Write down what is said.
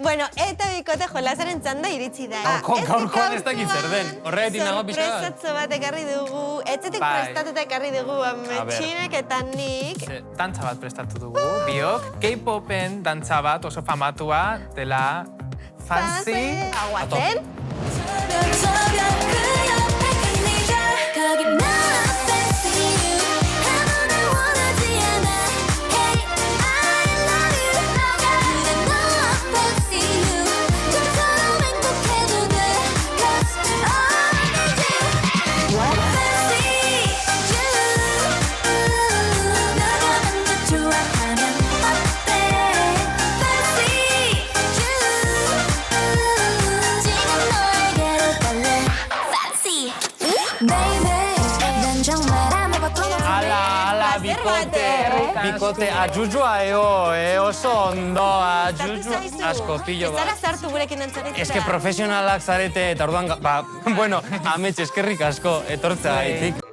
Bueno, eta bikote jolasaren txanda iritsi da. Gaurkoan ez dakit zer den. Horregatik nago pixka bat. Sorpresatxo bat ekarri dugu. Etxetik prestatuta ekarri dugu Metxinek eta nik. Dantza bat prestatu dugu, biok. K-popen dantza bat oso famatua dela Fancy. Aguazen. Ala, bikote, ajujua oso ondo, ajuju asko pillo bat. Ez zara sartu gurekin antzaretzera. Ez que profesionalak zarete, eta orduan, bueno, amets eskerrik asko etortza gaitik.